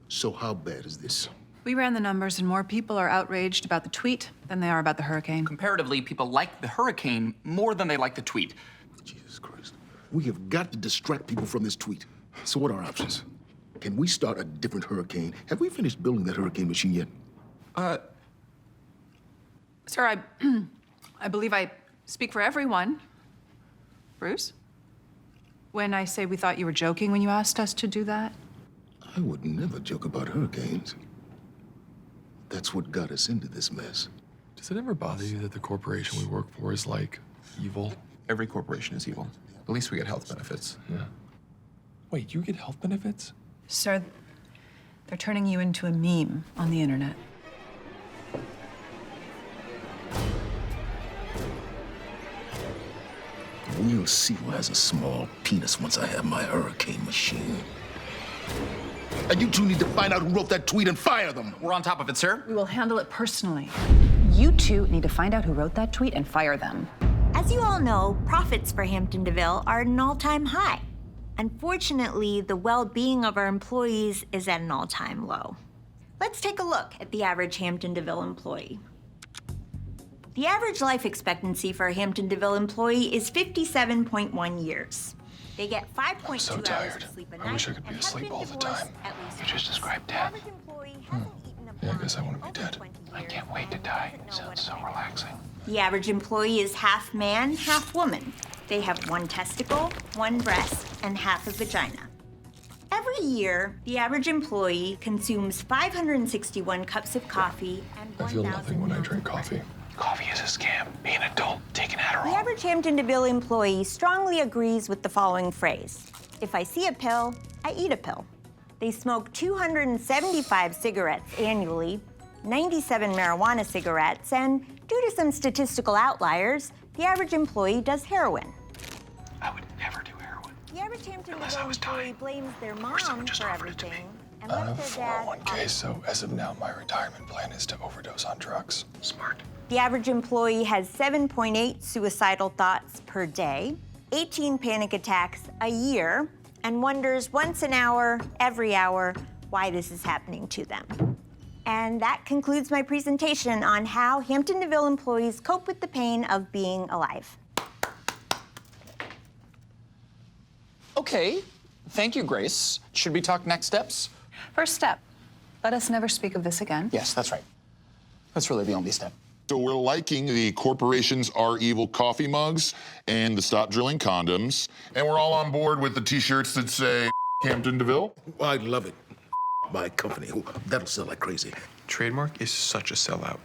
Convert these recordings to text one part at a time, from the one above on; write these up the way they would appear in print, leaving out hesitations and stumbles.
So how bad is this? We ran the numbers, and more people are outraged about the tweet than they are about the hurricane. Comparatively, people like the hurricane more than they like the tweet. Jesus Christ. We have got to distract people from this tweet. So what are our options? Can we start a different hurricane? Have we finished building that hurricane machine yet? Sir, I believe I speak for everyone. Bruce? When I say we thought you were joking when you asked us to do that? I would never joke about hurricanes. That's what got us into this mess. Does it ever bother you that the corporation we work for is, like, evil? Every corporation is evil. At least we get health benefits. Yeah. Wait, you get health benefits? Sir, they're turning you into a meme on the internet. We'll see who has a small penis once I have my hurricane machine. And you two need to find out who wrote that tweet and fire them. We're on top of it, sir. We will handle it personally. You two need to find out who wrote that tweet and fire them. As you all know, profits for Hampton DeVille are at an all-time high. Unfortunately, the well-being of our employees is at an all-time low. Let's take a look at the average Hampton DeVille employee. The average life expectancy for a Hampton DeVille employee is 57.1 years. They get 5.2 hours of sleep a night. I wish I could be and asleep have all been the time. divorced at least You just once. described The death. average employee hasn't eaten a Yeah, I bun guess I wanna in be over dead. 20 I years. can't wait to die. It sounds so relaxing. The average employee is half man, half woman. They have one testicle, one breast, and half a vagina. Every year, the average employee consumes 561 cups of coffee and I feel 1,000 nothing when I pounds drink of coffee. Coffee is a scam. Be an adult. Take an The Adderall. average Hampton DeVille employee strongly agrees with the following phrase: if I see a pill, I eat a pill. They smoke 275 cigarettes annually, 97 marijuana cigarettes, and due to some statistical outliers, the average employee does heroin. I would never do heroin. The average Hampton Unless DeVille I was employee dying. blames their mom Or someone just for offered it to me. everything and I have lets their dad 401k, so as of now, my retirement plan is to overdose on drugs. Smart. The average employee has 7.8 suicidal thoughts per day, 18 panic attacks a year, and wonders once an hour, every hour, why this is happening to them. And that concludes my presentation on how Hampton DeVille employees cope with the pain of being alive. Okay. Thank you, Grace. Should we talk next steps? First step, let us never speak of this again. Yes, that's right. That's really the only step. So we're liking the corporations are evil coffee mugs and the stop drilling condoms. And we're all on board with the t-shirts that say Hampton DeVille. I love it. My company. That'll sell like crazy. Trademark is such a sellout.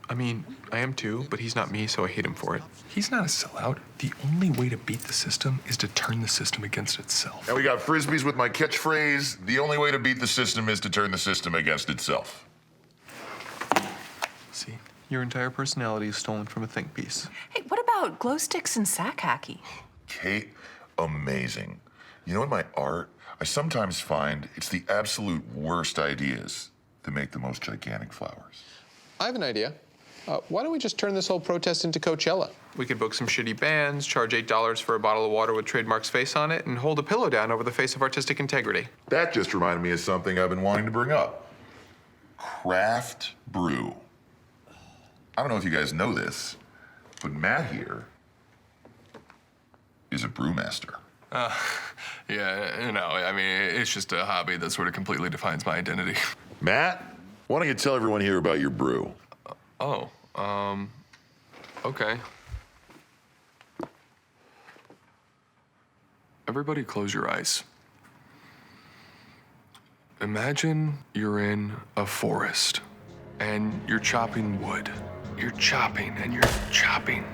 I mean, I am too, but he's not me, so I hate him for it. He's not a sellout. The only way to beat the system is to turn the system against itself. And we got frisbees with my catchphrase, the only way to beat the system is to turn the system against itself. See, your entire personality is stolen from a think piece. Hey, what about glow sticks and sack hacky? Kate, amazing. You know, in my art, I sometimes find it's the absolute worst ideas that make the most gigantic flowers. I have an idea. Why don't we just turn this whole protest into Coachella? We could book some shitty bands, charge $8 for a bottle of water with Trademark's face on it, and hold a pillow down over the face of artistic integrity. That just reminded me of something I've been wanting to bring up. Craft brew. I don't know if you guys know this, but Matt here is a brewmaster. Yeah, you know, I mean, it's just a hobby that sort of completely defines my identity. Matt, why don't you tell everyone here about your brew? Okay. Everybody close your eyes. Imagine you're in a forest and you're chopping wood. You're chopping and you're chopping.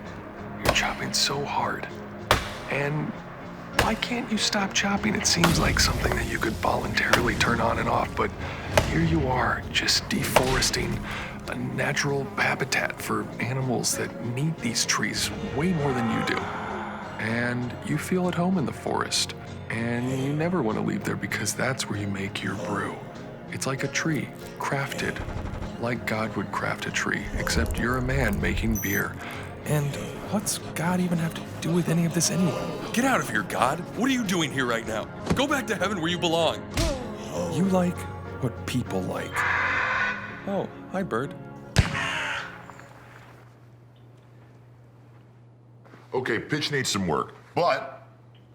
You're chopping so hard. And why can't you stop chopping? It seems like something that you could voluntarily turn on and off, but here you are, just deforesting a natural habitat for animals that need these trees way more than you do. And you feel at home in the forest, and you never want to leave there because that's where you make your brew. It's like a tree, crafted, like God would craft a tree, except you're a man making beer. And what's God even have to do with any of this anyway? Get out of here, God. What are you doing here right now? Go back to heaven where you belong. You like what people like. Oh, hi, Bird. Okay, pitch needs some work, but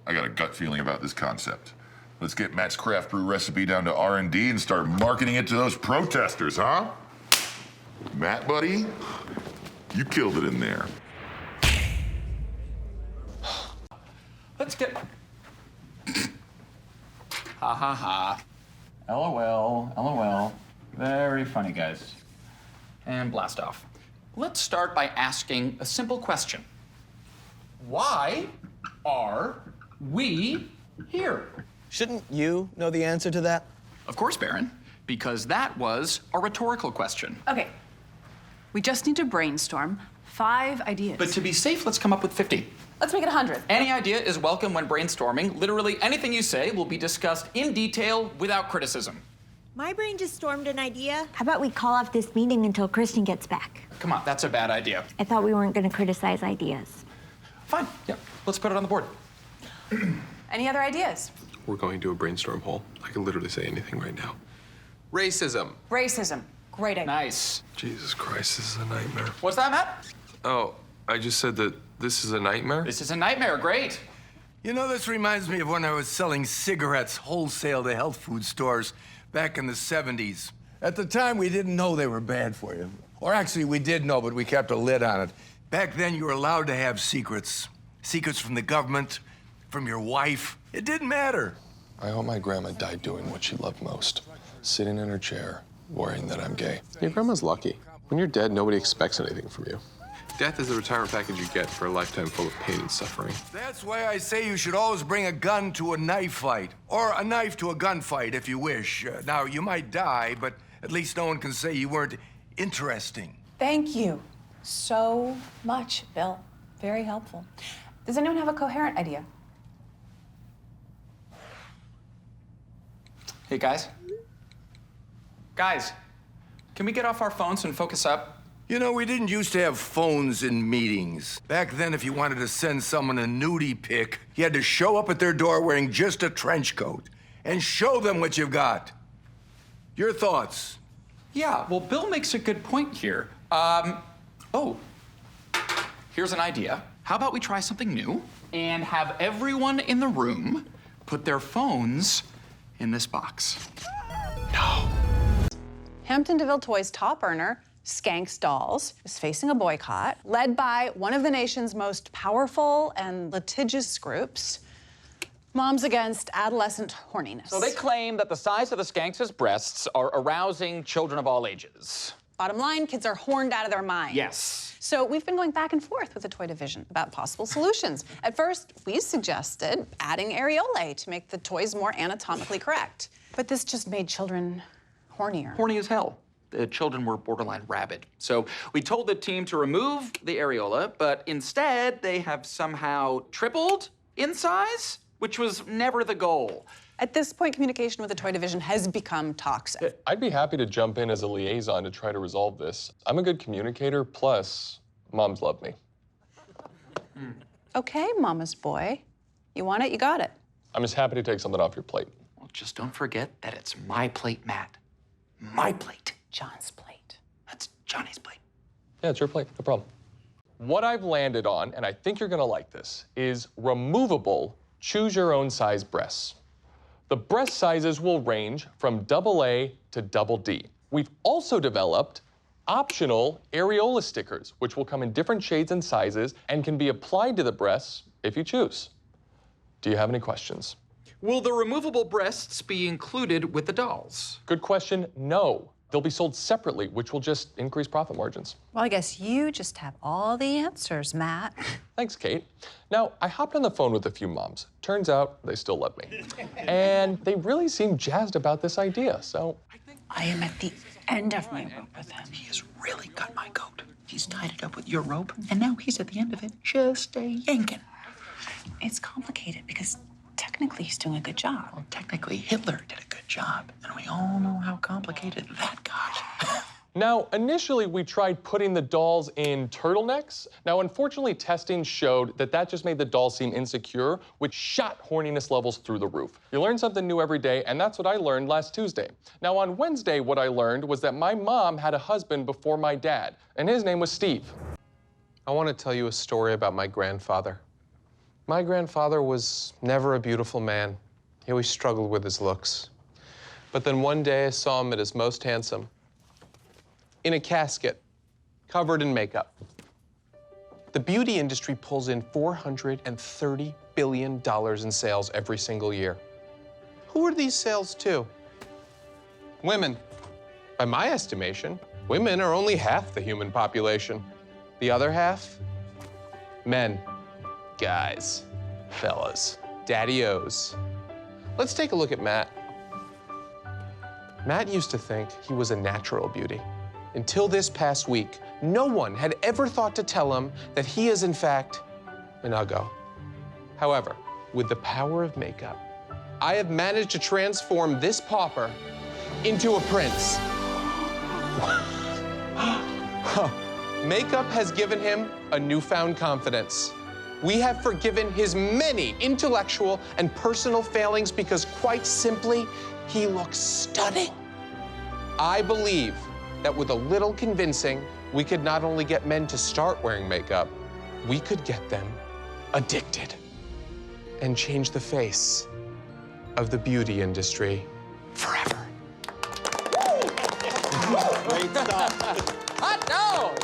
I got a gut feeling about this concept. Let's get Matt's craft brew recipe down to R&D and start marketing it to those protesters, huh? Matt, buddy, you killed it in there. Let's get. Ha ha ha. LOL, LOL. Very funny, guys. And blast off. Let's start by asking a simple question. Why are we here? Shouldn't you know the answer to that? Of course, Baron, because that was a rhetorical question. Okay. We just need to brainstorm 5 ideas. But to be safe, let's come up with 50. Let's make it 100. Any idea is welcome when brainstorming. Literally anything you say will be discussed in detail without criticism. My brain just stormed an idea. How about we call off this meeting until Kristen gets back? Come on, that's a bad idea. I thought we weren't going to criticize ideas. Fine, yeah, let's put it on the board. Any other ideas? We're going to a brainstorm hole. I can literally say anything right now. Racism. Racism. Great idea. Nice. Jesus Christ, this is a nightmare. What's that, Matt? Oh, I just said that this is a nightmare? This is a nightmare, great. You know, this reminds me of when I was selling cigarettes wholesale to health food stores back in the 70s. At the time, we didn't know they were bad for you. Or actually, we did know, but we kept a lid on it. Back then, you were allowed to have secrets. Secrets from the government, from your wife. It didn't matter. I hope my grandma died doing what she loved most. Sitting in her chair, worrying that I'm gay. Your grandma's lucky. When you're dead, nobody expects anything from you. Death is the retirement package you get for a lifetime full of pain and suffering. That's why I say you should always bring a gun to a knife fight. Or a knife to a gunfight, if you wish. Now, you might die, but at least no one can say you weren't interesting. Thank you so much, Bill. Very helpful. Does anyone have a coherent idea? Hey, guys. Guys, can we get off our phones and focus up? You know, we didn't used to have phones in meetings. Back then, if you wanted to send someone a nudie pic, you had to show up at their door wearing just a trench coat and show them what you've got. Your thoughts? Yeah, well, Bill makes a good point here. Here's an idea. How about we try something new and have everyone in the room put their phones in this box? Hampton DeVille Toys' top earner, Skanks Dolls, is facing a boycott led by one of the nation's most powerful and litigious groups, Moms Against Adolescent Horniness. So they claim that the size of the Skanks' breasts are arousing children of all ages. Bottom line, kids are horned out of their minds. Yes. So we've been going back and forth with the toy division about possible solutions. At first, we suggested adding areolae to make the toys more anatomically correct. But this just made children hornier. Horny as hell. The children were borderline rabid. So we told the team to remove the areola, but instead they have somehow tripled in size, which was never the goal. At this point, communication with the toy division has become toxic. I'd be happy to jump in as a liaison to try to resolve this. I'm a good communicator, plus moms love me. Okay, mama's boy. You want it, you got it. I'm just happy to take something off your plate. Well, just don't forget that it's my plate, Matt. My plate. John's plate. That's Johnny's plate. Yeah, it's your plate, no problem. What I've landed on, and I think you're gonna like this, is removable choose-your-own-size breasts. The breast sizes will range from AA to DD. We've also developed optional areola stickers, which will come in different shades and sizes and can be applied to the breasts if you choose. Do you have any questions? Will the removable breasts be included with the dolls? Good question, no. They'll be sold separately, which will just increase profit margins. Well, I guess you just have all the answers, Matt. Thanks, Kate. Now, I hopped on the phone with a few moms. Turns out they still love me. And they really seem jazzed about this idea, so. I am at the end of my rope with him. He has really got my goat. He's tied it up with your rope, and now he's at the end of it, just yanking. It's complicated because technically he's doing a good job. Well, technically, Hitler did a good job, and we all know how complicated that got. Now, initially, we tried putting the dolls in turtlenecks. Now, unfortunately, testing showed that that just made the dolls seem insecure, which shot horniness levels through the roof. You learn something new every day, and that's what I learned last Tuesday. Now, on Wednesday, what I learned was that my mom had a husband before my dad, and his name was Steve. I want to tell you a story about my grandfather. My grandfather was never a beautiful man. He always struggled with his looks. But then one day I saw him at his most handsome, in a casket, covered in makeup. The beauty industry pulls in $430 billion in sales every single year. Who are these sales to? Women. By my estimation, women are only half the human population. The other half? Men. Guys. Fellas. Daddy-os. Let's take a look at Matt. Matt used to think he was a natural beauty. Until this past week, no one had ever thought to tell him that he is, in fact, an uggo. However, with the power of makeup, I have managed to transform this pauper into a prince. Makeup has given him a newfound confidence. We have forgiven his many intellectual and personal failings because, quite simply, he looks stunning. I believe that with a little convincing, we could not only get men to start wearing makeup, we could get them addicted and change the face of the beauty industry forever. Great stuff. Hot no!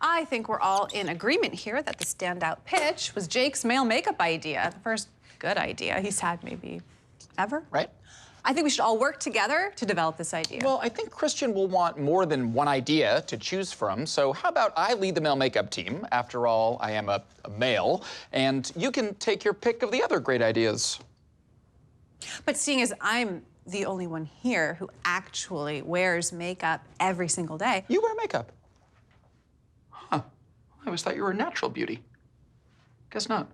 I think we're all in agreement here that the standout pitch was Jake's male makeup idea, the first good idea he's had maybe ever. Right? I think we should all work together to develop this idea. Well, I think Christian will want more than one idea to choose from, so how about I lead the male makeup team? After all, I am a male, and you can take your pick of the other great ideas. But seeing as I'm the only one here who actually wears makeup every single day. You wear makeup? Huh. I always thought you were a natural beauty. Guess not.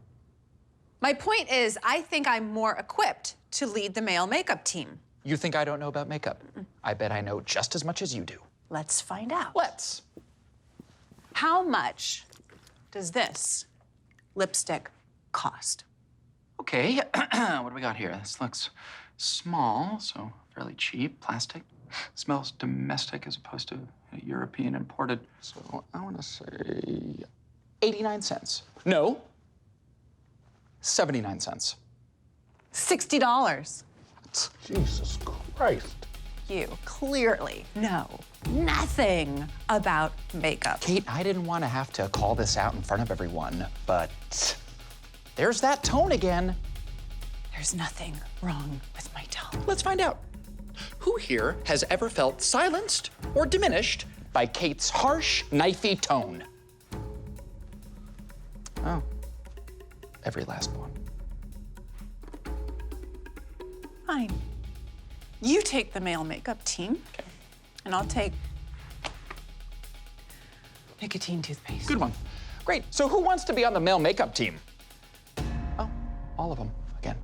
My point is, I think I'm more equipped to lead the male makeup team. You think I don't know about makeup? I bet I know just as much as you do. Let's find out. Let's. How much does this lipstick cost? Okay, what do we got here? This looks small, so fairly cheap. Plastic. Smells domestic as opposed to European imported. So I want to say 89 cents. No, 79 cents. $60. Jesus Christ. You clearly know nothing about makeup. Kate, I didn't want to have to call this out in front of everyone, but there's that tone again. There's nothing wrong with my tone. Let's find out. Who here has ever felt silenced or diminished by Kate's harsh, knifey tone? Oh, every last one. Fine. You take the male makeup team, Okay. and I'll take nicotine toothpaste. Good one. Great. So who wants to be on the male makeup team? Oh, all of them again.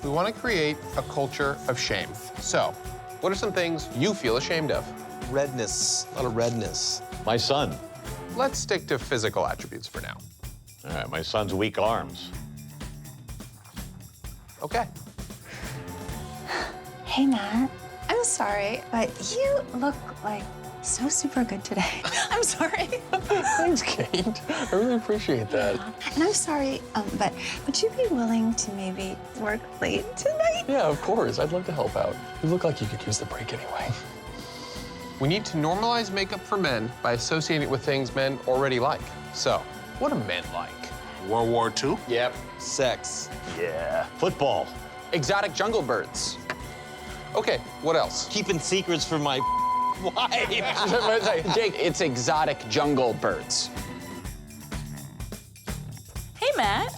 We want to create a culture of shame. So, what are some things you feel ashamed of? Redness, a lot of redness. My son. Let's stick to physical attributes for now. All right, my son's weak arms. Okay. Hey, Matt. I'm sorry, but you look like so super good today. I'm sorry. Thanks, Kate. I really appreciate that. And I'm sorry, but would you be willing to maybe work late tonight? Yeah, of course. I'd love to help out. You look like you could use the break anyway. We need to normalize makeup for men by associating it with things men already like. So, what do men like? World War II? Yep. Sex. Yeah. Football. Exotic jungle birds. Okay, what else? Keeping secrets from my wife. Jake, it's exotic jungle birds. Hey, Matt.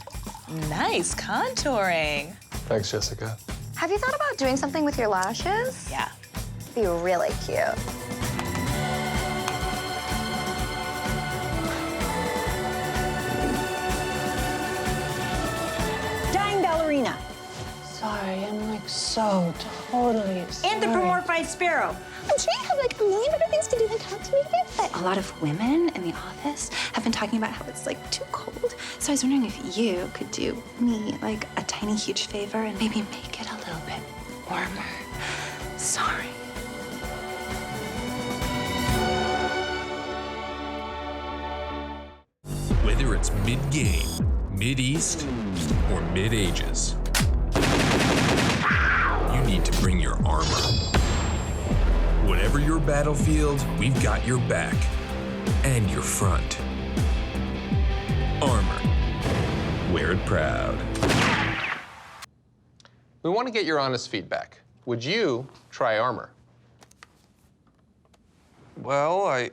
Nice contouring. Thanks, Jessica. Have you thought about doing something with your lashes? Yeah. Be really cute. Dying ballerina. sorry. I'm like so totally sorry. Anthropomorphized sparrow. I'm sure you have like a million better things to do than talk to me today. But a lot of women in the office have been talking about how it's like too cold. So I was wondering if you could do me like a tiny, huge favor and maybe make it a little bit warmer. Sorry. Whether it's mid-game, mid-east, or mid-ages, you need to bring your armor. Whatever your battlefield, we've got your back and your front. Armor. Wear it proud. We want to get your honest feedback. Would you try armor? Well, I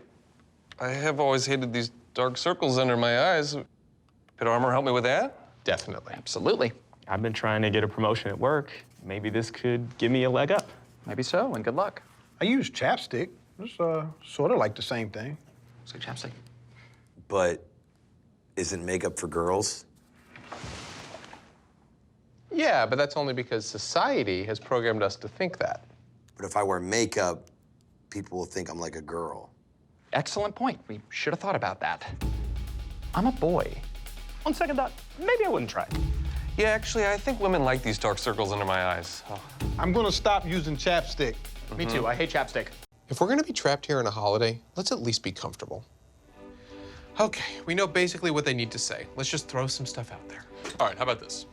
have always hated these dark circles under my eyes. Could armor help me with that? Definitely. Absolutely. I've been trying to get a promotion at work. Maybe this could give me a leg up. Maybe so, and good luck. I use chapstick. It's sort of like the same thing. It's like chapstick. But isn't makeup for girls? Yeah, but that's only because society has programmed us to think that. But if I wear makeup, people will think I'm like a girl. Excellent point. We should have thought about that. I'm a boy. On second thought, maybe I wouldn't try it. Yeah, actually, I think women like these dark circles under my eyes. Oh. I'm gonna stop using chapstick. Me too. I hate chapstick. If we're gonna be trapped here on a holiday, let's at least be comfortable. Okay, we know basically what they need to say. Let's just throw some stuff out there. All right, how about this?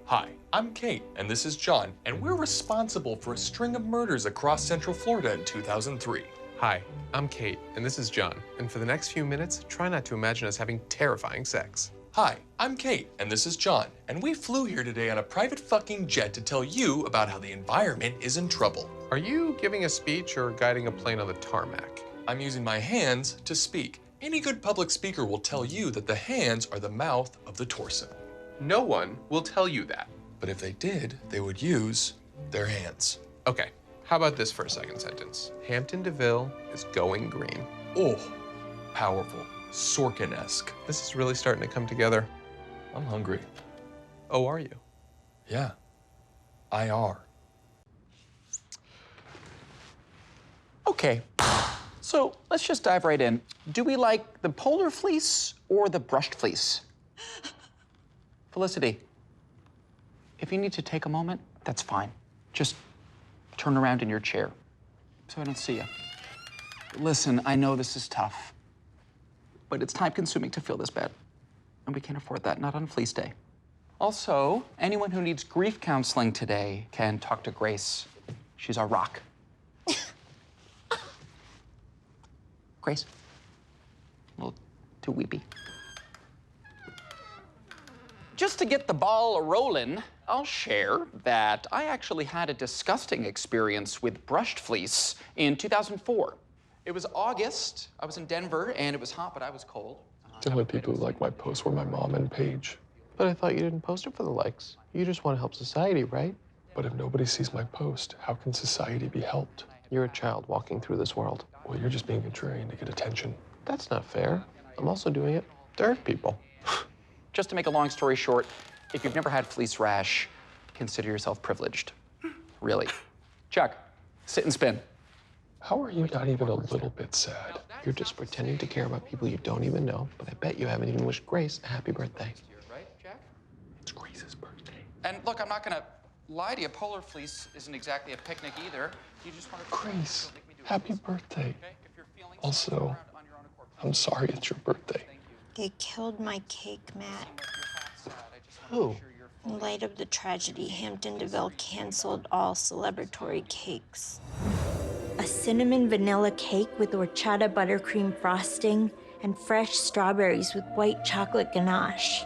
Hi, I'm Kate, and this is John, and we're responsible for a string of murders across Central Florida in 2003. Hi, I'm Kate, and this is John. And for the next few minutes, try not to imagine us having terrifying sex. Hi, I'm Kate, and this is John, and we flew here today on a private fucking jet to tell you about how the environment is in trouble. Are you giving a speech or guiding a plane on the tarmac? I'm using my hands to speak. Any good public speaker will tell you that the hands are the mouth of the torso. No one will tell you that. But if they did, they would use their hands. Okay, how about this for a second sentence? Hampton DeVille is going green. Oh, powerful, Sorkin-esque. This is really starting to come together. I'm hungry. Oh, are you? Yeah, I are. Okay, so let's just dive right in. Do we like the polar fleece or the brushed fleece? Felicity, if you need to take a moment, that's fine. Just turn around in your chair so I don't see you. Listen, I know this is tough, but it's time-consuming to feel this bad, and we can't afford that, not on Fleece Day. Also, anyone who needs grief counseling today can talk to Grace. She's our rock. Grace, a little too weepy. Just to get the ball rolling, I'll share that I actually had a disgusting experience with brushed fleece in 2004. It was August, I was in Denver, and it was hot, but I was cold. The only people who liked my post were my mom and Paige. But I thought you didn't post it for the likes. You just want to help society, right? But if nobody sees my post, how can society be helped? You're a child walking through this world. Well, you're just being contrarian to get attention. That's not fair. I'm also doing it to hurt people. Just to make a long story short, if you've never had fleece rash, consider yourself privileged. Really. Chuck, sit and spin. How are you not even a little bit sad? You're just pretending to care about people you don't even know, but I bet you haven't even wished Grace a happy birthday. Right, Jack? It's Grace's birthday. And look, I'm not gonna lie to you, polar fleece isn't exactly a picnic either. You just want to... Grace, happy birthday. Also, I'm sorry it's your birthday. They killed my cake, Matt. Who? In light of the tragedy, Hampton DeVille canceled all celebratory cakes. A cinnamon vanilla cake with horchata buttercream frosting and fresh strawberries with white chocolate ganache.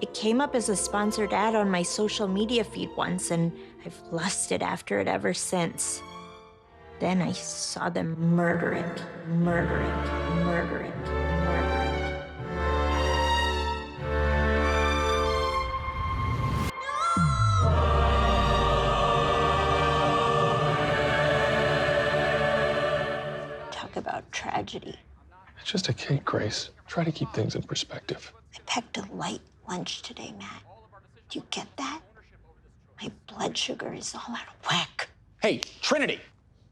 It came up as a sponsored ad on my social media feed once, and I've lusted after it ever since. Then I saw them murder it, murder it, murder it, murder it. Talk about tragedy. It's just a cake, Grace. Try to keep things in perspective. I packed a light lunch today, Matt. Do you get that? My blood sugar is all out of whack. Hey, Trinity!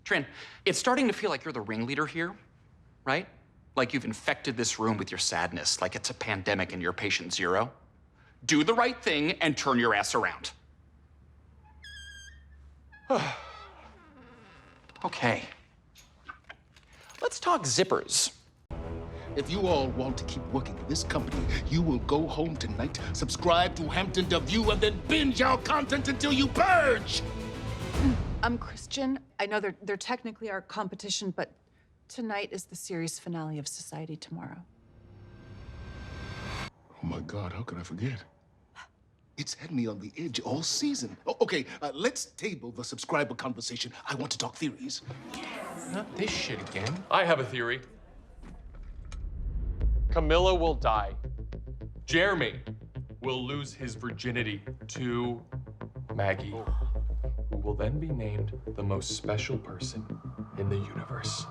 Trin, it's starting to feel like you're the ringleader here, right? Like you've infected this room with your sadness, like it's a pandemic and you're patient zero. Do the right thing and turn your ass around. Okay. Let's talk zippers. If you all want to keep working for this company, you will go home tonight, subscribe to Hampton DeVille, and then binge our content until you purge! I'm Christian. I know they're technically our competition, but tonight is the series finale of Society Tomorrow. Oh my God, how could I forget? It's had me on the edge all season. Okay, let's table the subscriber conversation. I want to talk theories. Not this shit again. I have a theory. Camilla will die. Jeremy will lose his virginity to Maggie, who will then be named the most special person in the universe.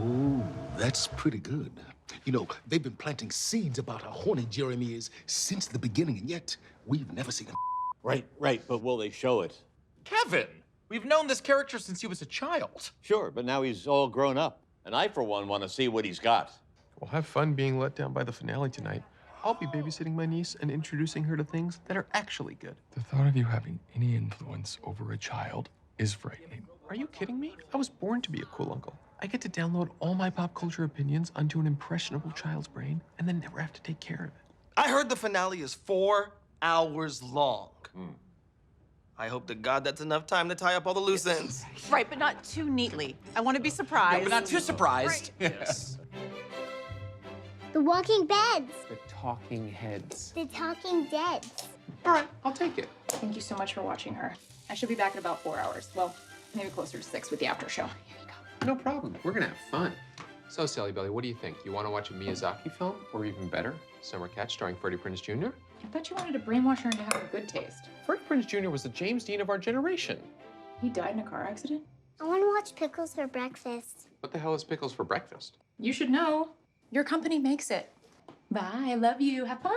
Ooh, that's pretty good. You know, they've been planting seeds about how horny Jeremy is since the beginning, and yet we've never seen him. Right, but will they show it? Kevin! We've known this character since he was a child. Sure, but now he's all grown up. And I, for one, want to see what he's got. We'll have fun being let down by the finale tonight. I'll be babysitting my niece and introducing her to things that are actually good. The thought of you having any influence over a child is frightening. Are you kidding me? I was born to be a cool uncle. I get to download all my pop culture opinions onto an impressionable child's brain and then never have to take care of it. I heard the finale is 4 hours long. I hope to God that's enough time to tie up all the loose ends. Right, but not too neatly. I want to be surprised. Yeah, but not too surprised. Yes. The walking beds. The talking heads. The talking deads. All right, I'll take it. Thank you so much for watching her. I should be back in about 4 hours. Well, maybe closer to 6 with the after show. Here you go. No problem. We're gonna have fun. So, Sally Belly, what do you think? You want to watch a Miyazaki film, or even better, Summer Catch starring Freddie Prinze Jr.? I thought you wanted to brainwash her into having good taste. Freddie Prinze Jr. was the James Dean of our generation. He died in a car accident? I want to watch Pickles for breakfast. What the hell is pickles for breakfast? You should know. Your company makes it. Bye. I love you. Have fun.